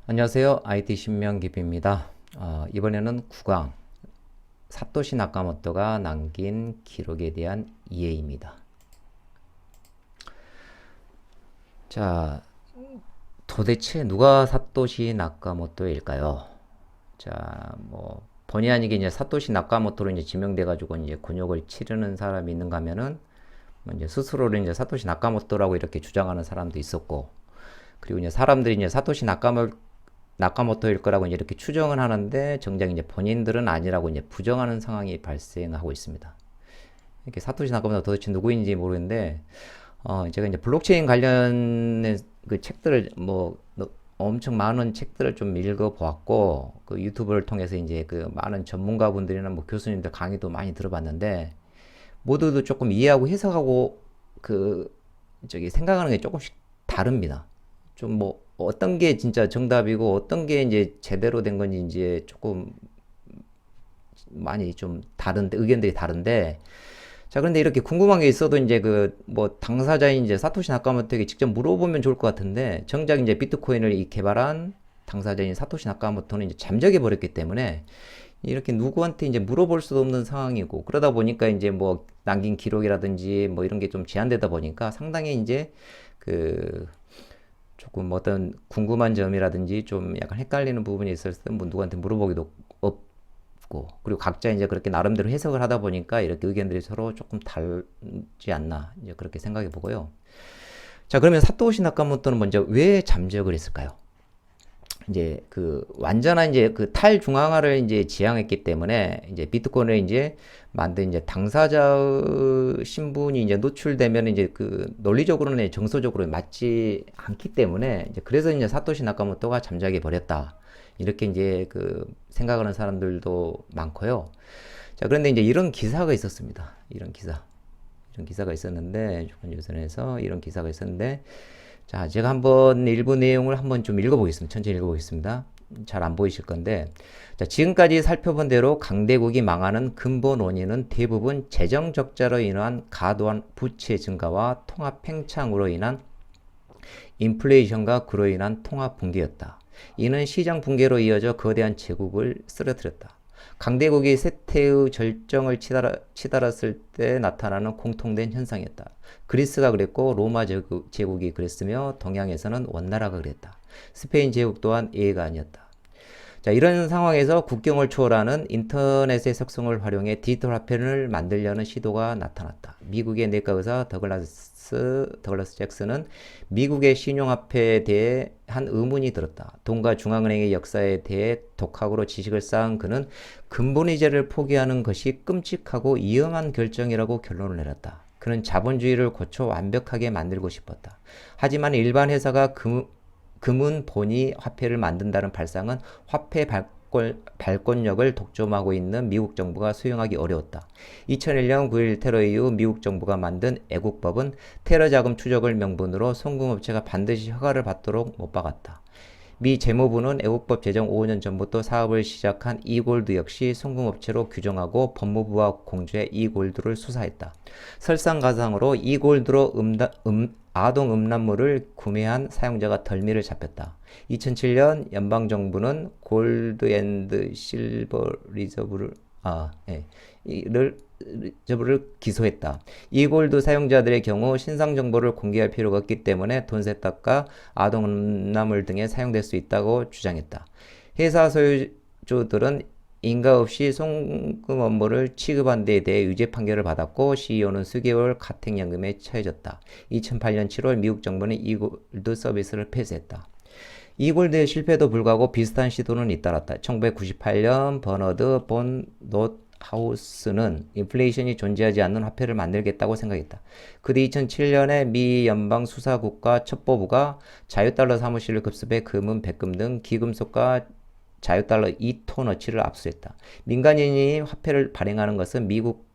안녕하세요. IT 신명기입니다. 이번에는 9강 사토시 나카모토가 남긴 기록에 대한 이해입니다. 자, 도대체 누가 사토시 나카모토일까요? 자, 뭐 본의 아니게 이제 사토시 나카모토로 이제 지명돼 가지고 이제 곤욕을 치르는 사람이 있는가 하면은 뭐 이제 스스로를 이제 사토시 나카모토라고 이렇게 주장하는 사람도 있었고, 그리고 이제 사람들이 이제 사토시 나카모토일 거라고 이제 이렇게 추정을 하는데 정작 이제 본인들은 아니라고 이제 부정하는 상황이 발생하고 있습니다. 이렇게 사토시 나카모토가 도대체 누구인지 모르는데 제가 이제 블록체인 관련된 그 책들을 엄청 많은 책들을 좀 읽어보았고, 그 유튜브를 통해서 이제 그 많은 전문가분들이나 뭐 교수님들 강의도 많이 들어봤는데, 모두도 조금 이해하고 해석하고 그 생각하는 게 조금씩 다릅니다. 좀 뭐 어떤 게 진짜 정답이고 어떤 게 이제 제대로 된 건지 이제 조금 많이 좀 다른데, 의견들이 다른데, 자, 그런데 이렇게 궁금한 게 있어도 이제 그 뭐 당사자인 이제 사토시 나카모토에게 직접 물어보면 좋을 것 같은데, 정작 이제 비트코인을 개발한 당사자인 사토시 나카모토는 이제 잠적해 버렸기 때문에 이렇게 누구한테 이제 물어볼 수도 없는 상황이고, 그러다 보니까 이제 뭐 남긴 기록이라든지 뭐 이런 게 좀 제한되다 보니까 상당히 이제 그 조금 어떤 궁금한 점이라든지 좀 약간 헷갈리는 부분이 있었을 때 뭐 누구한테 물어보기도 없고, 그리고 각자 이제 그렇게 나름대로 해석을 하다 보니까 이렇게 의견들이 서로 조금 다르지 않나 이제 그렇게 생각해 보고요. 자, 그러면 사토시 나카모토는 먼저 왜 잠적을 했을까요? 이제 그 완전한 이제 그 탈중앙화를 이제 지향했기 때문에 이제 비트코인을 이제 만든 이제 당사자의 신분이 이제 노출되면 이제 그 논리적으로는 정서적으로 맞지 않기 때문에 이제 그래서 이제 사토시 나카모토가 잠자게 버렸다. 이렇게 이제 그 생각하는 사람들도 많고요. 자, 그런데 이제 이런 기사가 있었습니다. 이런 기사가 있었는데, 조선에서 이런 기사가 있었는데, 자, 제가 한번 일부 내용을 한번 좀 읽어보겠습니다. 천천히 읽어보겠습니다. 잘 안 보이실 건데, 자, 지금까지 살펴본 대로 강대국이 망하는 근본 원인은 대부분 재정 적자로 인한 과도한 부채 증가와 통화 팽창으로 인한 인플레이션과 그로 인한 통화 붕괴였다. 이는 시장 붕괴로 이어져 거대한 제국을 쓰러뜨렸다. 강대국이 쇠퇴의 절정을 치달았을 때 나타나는 공통된 현상이었다. 그리스가 그랬고 로마 제국이 그랬으며 동양에서는 원나라가 그랬다. 스페인 제국 또한 예외가 아니었다. 자, 이런 상황에서 국경을 초월하는 인터넷의 속성을 활용해 디지털 화폐를 만들려는 시도가 나타났다. 미국의 내과 의사 더글라스 잭슨은 미국의 신용화폐에 대해 한 의문이 들었다. 돈과 중앙은행의 역사에 대해 독학으로 지식을 쌓은 그는 근본이자를 포기하는 것이 끔찍하고 위험한 결정이라고 결론을 내렸다. 그는 자본주의를 고쳐 완벽하게 만들고 싶었다. 하지만 일반 회사가 금은 본이 화폐를 만든다는 발상은 화폐 발권력을 독점하고 있는 미국 정부가 수용하기 어려웠다. 2001년 9일 테러 이후 미국 정부가 만든 애국법은 테러 자금 추적을 명분으로 송금업체가 반드시 허가를 받도록 못 박았다. 미 재무부는 애국법 제정 5년 전부터 사업을 시작한 이골드 역시 송금업체로 규정하고 법무부와 공조해 이골드를 수사했다. 설상가상으로 이골드로 아동 음란물을 구매한 사용자가 덜미를 잡혔다. 2007년 연방정부는 골드 앤드 실버 리저브를 기소했다. 이골드 사용자들의 경우 신상 정보를 공개할 필요가 없기 때문에 돈 세탁과 아동 음란물 등에 사용될 수 있다고 주장했다. 회사 소유주들은 인가 없이 송금 업무를 취급한 데에 대해 유죄 판결을 받았고 CEO는 수개월 가택연금에 처해졌다. 2008년 7월 미국 정부는 이골드 서비스를 폐쇄했다. 이골드의 실패에도 불구하고 비슷한 시도는 잇따랐다. 1998년 버너드 본 롯하우스는 인플레이션이 존재하지 않는 화폐를 만들겠다고 생각했다. 그뒤 2007년에 미 연방수사국과 첩보부가 자유달러 사무실을 급습해 금은 백금 등 기금속과 자유달러 2톤어치를 압수했다. 민간인이 화폐를 발행하는 것은 미국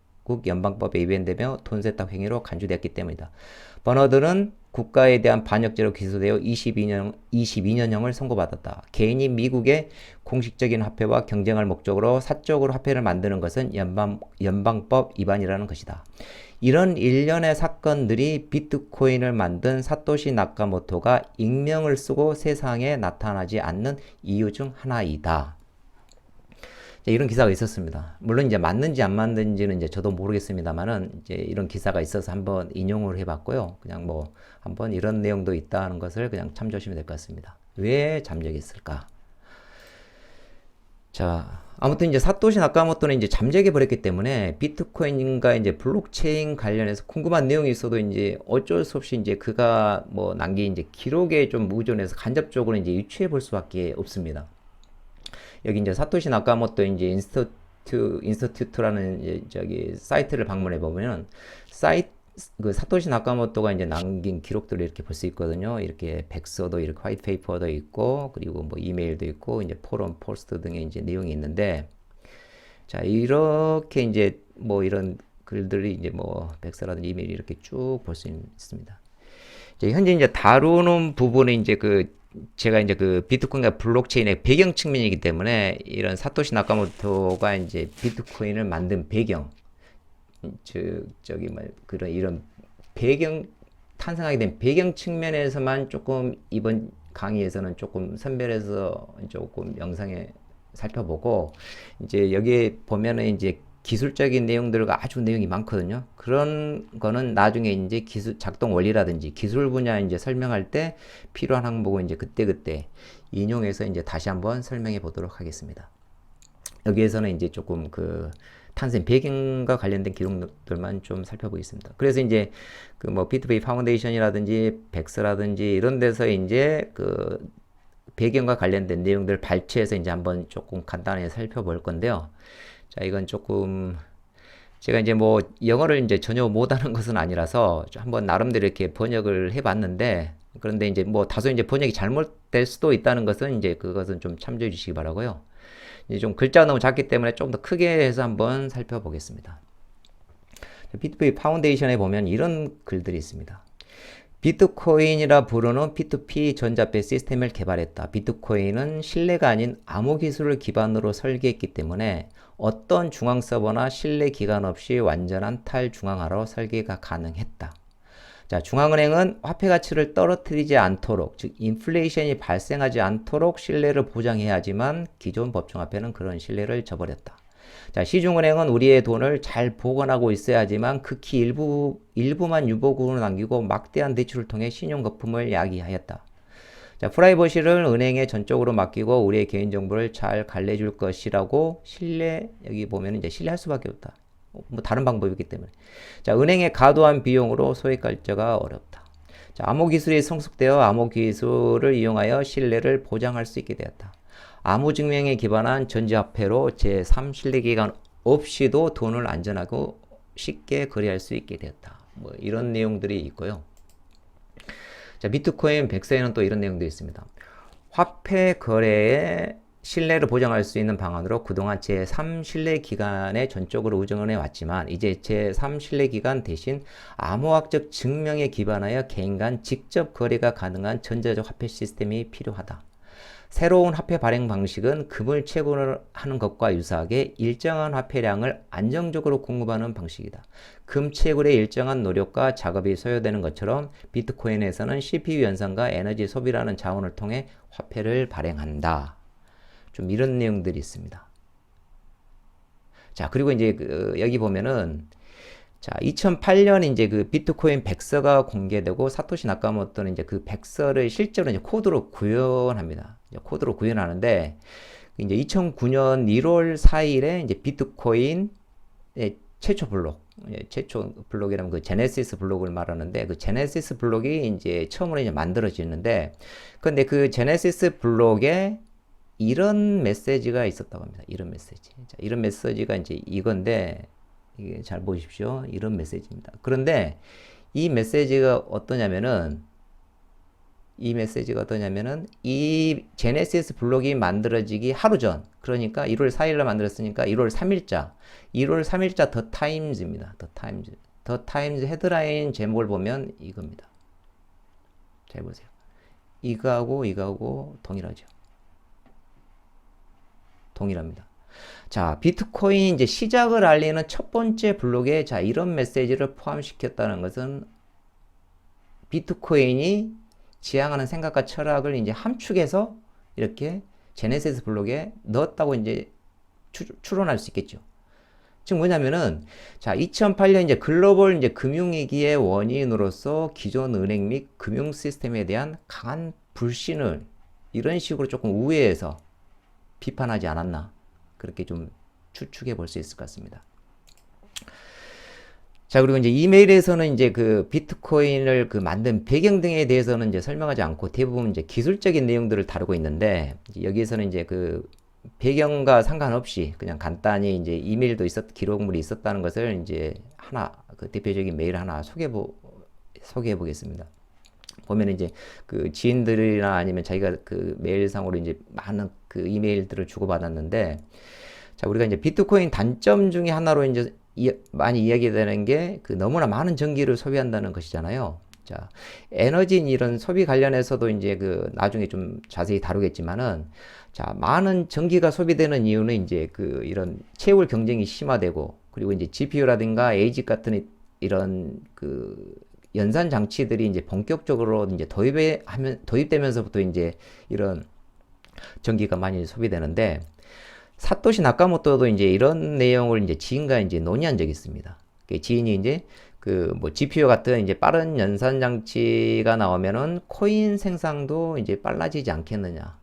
연방법에 위반되며 돈 세탁 행위로 간주되었기 때문이다. 버너드는 국가에 대한 반역죄로 기소되어 22년형을 선고받았다. 개인이 미국의 공식적인 화폐와 경쟁할 목적으로 사적으로 화폐를 만드는 것은 연방법 위반이라는 것이다. 이런 일련의 사건들이 비트코인을 만든 사토시 나카모토가 익명을 쓰고 세상에 나타나지 않는 이유 중 하나이다. 이런 기사가 있었습니다. 물론 이제 맞는지 안 맞는지는 이제 저도 모르겠습니다만은 이제 이런 기사가 있어서 한번 인용을 해봤고요. 그냥 뭐 한번 이런 내용도 있다는 것을 그냥 참조하시면 될 것 같습니다. 왜 잠적했을까? 자, 아무튼 이제 사토시 나카모토는 이제 잠적해 버렸기 때문에 비트코인과 이제 블록체인 관련해서 궁금한 내용이 있어도 이제 어쩔 수 없이 이제 그가 뭐 남긴 이제 기록에 좀 의존해서 간접적으로 이제 유추해 볼 수밖에 없습니다. 여기 이제 사토시 나카모토 이제 인스티튜트라는 이제 저기 사이트를 방문해 보면 사이트 그 사토시 나카모토가 이제 남긴 기록들을 이렇게 볼 수 있거든요. 이렇게 백서도 이렇게 화이트 페이퍼도 있고 그리고 뭐 이메일도 있고 이제 포럼 포스트 등의 이제 내용이 있는데 자 이렇게 이제 뭐 이런 글들이 이제 뭐 백서라든지 이메일 이렇게 쭉 볼 수 있습니다. 현재 이제 다루는 부분은 이제 그 제가 이제 그 비트코인과 블록체인의 배경 측면이기 때문에 이런 사토시 나카모토가 이제 비트코인을 만든 배경, 저기 뭐 그런 이런 배경 탄생하게 된 배경 측면에서만 조금 이번 강의에서는 조금 선별해서 조금 영상에 살펴보고 이제 여기에 보면은 이제 기술적인 내용들과 아주 내용이 많거든요. 그런 거는 나중에 이제 기술 작동 원리라든지 기술 분야 이제 설명할 때 필요한 항목은 이제 그때그때 인용해서 이제 다시 한번 설명해 보도록 하겠습니다. 여기에서는 이제 조금 그 탄생 배경과 관련된 기록들만 좀 살펴보겠습니다. 그래서 이제 그 뭐 비트베이 파운데이션이라든지 백스라든지 이런 데서 이제 그 배경과 관련된 내용들 발췌해서 이제 한번 조금 간단하게 살펴볼 건데요. 자, 이건 조금 제가 이제 뭐 영어를 이제 전혀 못하는 것은 아니라서 한번 나름대로 이렇게 번역을 해봤는데 그런데 이제 뭐 다소 이제 번역이 잘못될 수도 있다는 것은 이제 그것은 좀 참조해 주시기 바라고요. 이제 좀 글자가 너무 작기 때문에 좀 더 크게 해서 한번 살펴보겠습니다. 비트코인 파운데이션에 보면 이런 글들이 있습니다. 비트코인이라 부르는 P2P 전자폐 시스템을 개발했다. 비트코인은 신뢰가 아닌 암호 기술을 기반으로 설계했기 때문에 어떤 중앙 서버나 신뢰 기간 없이 완전한 탈중앙화로 설계가 가능했다. 자, 중앙은행은 화폐 가치를 떨어뜨리지 않도록, 즉 인플레이션이 발생하지 않도록 신뢰를 보장해야 하지만 기존 법정화폐는 그런 신뢰를 저버렸다. 자, 시중은행은 우리의 돈을 잘 보관하고 있어야 하지만 극히 일부만 유보금으로 남기고 막대한 대출을 통해 신용 거품을 야기하였다. 자, 프라이버시를 은행에 전적으로 맡기고 우리의 개인정보를 잘 관리해줄 것이라고 여기 보면 이제 신뢰할 수밖에 없다. 뭐 다른 방법이 있기 때문에. 자, 은행의 과도한 비용으로 소액 결제가 어렵다. 자, 암호 기술이 성숙되어 암호 기술을 이용하여 신뢰를 보장할 수 있게 되었다. 암호 증명에 기반한 전자화폐로 제3 신뢰기관 없이도 돈을 안전하고 쉽게 거래할 수 있게 되었다. 뭐 이런 내용들이 있고요. 자, 비트코인 100세에는 또 이런 내용도 있습니다. 화폐 거래에 신뢰를 보장할 수 있는 방안으로 그동안 제3 신뢰기관에 전적으로 의존을 해왔지만 이제 제3 신뢰기관 대신 암호학적 증명에 기반하여 개인 간 직접 거래가 가능한 전자적 화폐 시스템이 필요하다. 새로운 화폐 발행 방식은 금을 채굴하는 것과 유사하게 일정한 화폐량을 안정적으로 공급하는 방식이다. 금 채굴에 일정한 노력과 작업이 소요되는 것처럼 비트코인에서는 CPU 연산과 에너지 소비라는 자원을 통해 화폐를 발행한다. 좀 이런 내용들이 있습니다. 자, 그리고 이제 여기 보면은 자, 2008년 이제 그 비트코인 백서가 공개되고 사토시 나카모토는 이제 그 백서를 실제로 이제 코드로 구현합니다. 코드로 구현하는데 이제 2009년 1월 4일에 이제 비트코인 최초 블록, 최초 블록이라면 그 제네시스 블록을 말하는데 그 제네시스 블록이 이제 처음으로 이제 만들어지는데 근데 그 제네시스 블록에 이런 메시지가 있었다고 합니다. 이런 메시지. 자, 이런 메시지가 이제 이건데 이게 잘 보십시오. 이런 메시지입니다. 그런데 이 메시지가 어떠냐면은 이 제네시스 블록이 만들어지기 하루 전 그러니까 1월 4일날 만들었으니까 1월 3일자 더 타임즈입니다. 더 타임즈 헤드라인 제목을 보면 이겁니다. 잘 보세요. 이거하고 동일하죠. 동일합니다. 자, 비트코인 이제 시작을 알리는 첫 번째 블록에 자, 이런 메시지를 포함시켰다는 것은 비트코인이 지향하는 생각과 철학을 이제 함축해서 이렇게 제네시스 블록에 넣었다고 이제 추론할 수 있겠죠. 즉 뭐냐면은 자 2008년 이제 글로벌 이제 금융위기의 원인으로서 기존 은행 및 금융 시스템에 대한 강한 불신을 이런 식으로 조금 우회해서 비판하지 않았나 그렇게 좀 추측해 볼 수 있을 것 같습니다. 자, 그리고 이제 이메일에서는 이제 그 비트코인을 그 만든 배경 등에 대해서는 이제 설명하지 않고 대부분 이제 기술적인 내용들을 다루고 있는데 여기에서는 이제 그 배경과 상관없이 그냥 간단히 이제 이메일도 기록물이 있었다는 것을 이제 하나 그 대표적인 메일 하나 소개해 보겠습니다. 보면 이제 그 지인들이나 아니면 자기가 그 메일상으로 이제 많은 그 이메일들을 주고받았는데 자, 우리가 이제 비트코인 단점 중에 하나로 이제 많이 이야기되는 게 그 너무나 많은 전기를 소비한다는 것이잖아요. 자, 에너지 이런 소비 관련해서도 이제 그 나중에 좀 자세히 다루겠지만은 자, 많은 전기가 소비되는 이유는 이제 그 이런 채울 경쟁이 심화되고 그리고 이제 GPU라든가 ASIC 같은 이런 그 연산 장치들이 이제 본격적으로 이제 도입되면서부터 이제 이런 전기가 많이 소비되는데 사토시 나카모토도 이제 이런 내용을 이제 지인과 이제 논의한 적이 있습니다. 지인이 이제 그 뭐 GPU 같은 이제 빠른 연산 장치가 나오면은 코인 생산도 이제 빨라지지 않겠느냐.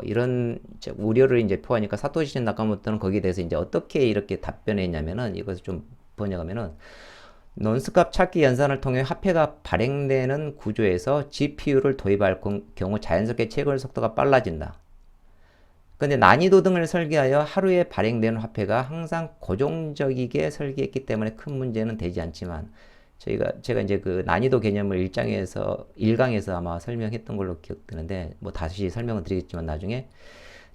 이런 우려를 이제 표하니까 사토시 나카모토는 거기에 대해서 이제 어떻게 이렇게 답변했냐면은 이것을 좀 번역하면은 논스캅 찾기 연산을 통해 화폐가 발행되는 구조에서 GPU를 도입할 경우 자연스럽게 채굴 속도가 빨라진다. 근데 난이도 등을 설계하여 하루에 발행되는 화폐가 항상 고정적이게 설계했기 때문에 큰 문제는 되지 않지만 제가 이제 그 난이도 개념을 1강에서 아마 설명했던 걸로 기억되는데 뭐 다시 설명을 드리겠지만 나중에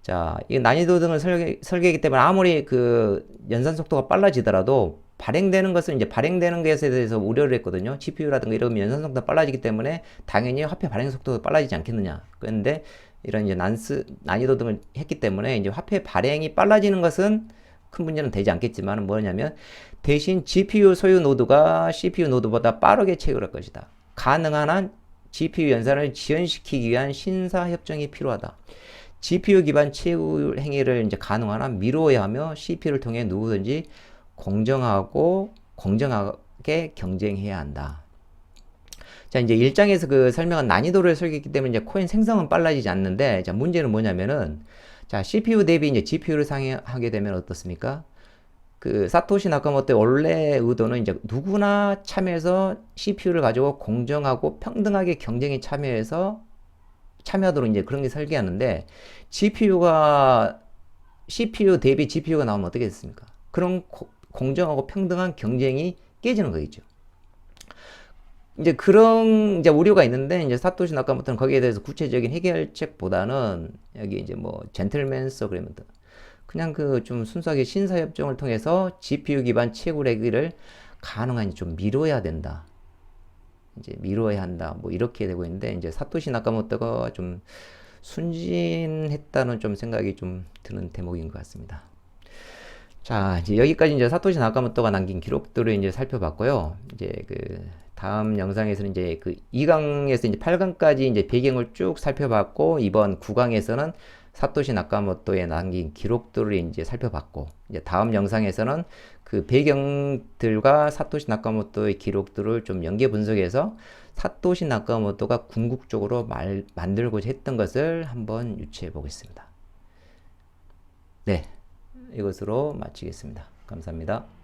자, 이 난이도 등을 설계했기 때문에 아무리 그 연산 속도가 빨라지더라도 발행되는 것은 이제 발행되는 것에 대해서 우려를 했거든요. GPU라든가 이런 연산 속도가 빨라지기 때문에 당연히 화폐 발행 속도도 빨라지지 않겠느냐. 그런데 이런 이제 난이도 등을 했기 때문에 이제 화폐 발행이 빨라지는 것은 큰 문제는 되지 않겠지만 뭐냐면 대신 GPU 소유 노드가 CPU 노드보다 빠르게 채굴할 것이다. 가능한 한 GPU 연산을 지연시키기 위한 신사 협정이 필요하다. GPU 기반 채굴 행위를 이제 가능한 한 미루어야 하며 CPU를 통해 누구든지 공정하게 경쟁해야 한다. 자, 이제 1장에서 그 설명한 난이도를 설계했기 때문에 이제 코인 생성은 빨라지지 않는데, 자, 문제는 뭐냐면은, 자, CPU 대비 이제 GPU를 상향하게 되면 어떻습니까? 그 사토시 나카모토의 원래 의도는 이제 누구나 참여해서 CPU를 가지고 공정하고 평등하게 경쟁에 참여하도록 이제 그런 게 설계하는데, CPU 대비 GPU가 나오면 어떻게 됐습니까? 그런 공정하고 평등한 경쟁이 깨지는 거겠죠. 이제 그런 이제 우려가 있는데 이제 사토시 나카모토는 거기에 대해서 구체적인 해결책보다는 여기 이제 뭐 젠틀맨스 어그리먼트 그냥 그 좀 순수하게 신사 협정을 통해서 GPU 기반 채굴 행위를 가능한 좀 미뤄야 된다. 이제 미뤄야 한다. 뭐 이렇게 되고 있는데 이제 사토시 나카모토가 좀 순진했다는 좀 생각이 좀 드는 대목인 것 같습니다. 자, 이제 여기까지 이제 사토시 나카모토가 남긴 기록들을 이제 살펴봤고요. 이제 그 다음 영상에서는 이제 그 2강에서 이제 8강까지 이제 배경을 쭉 살펴봤고 이번 9강에서는 사토시 나카모토에 남긴 기록들을 이제 살펴봤고 이제 다음 영상에서는 그 배경들과 사토시 나카모토의 기록들을 좀 연계 분석해서 사토시 나카모토가 궁극적으로 만들고자 했던 것을 한번 유추해 보겠습니다. 네, 이것으로 마치겠습니다. 감사합니다.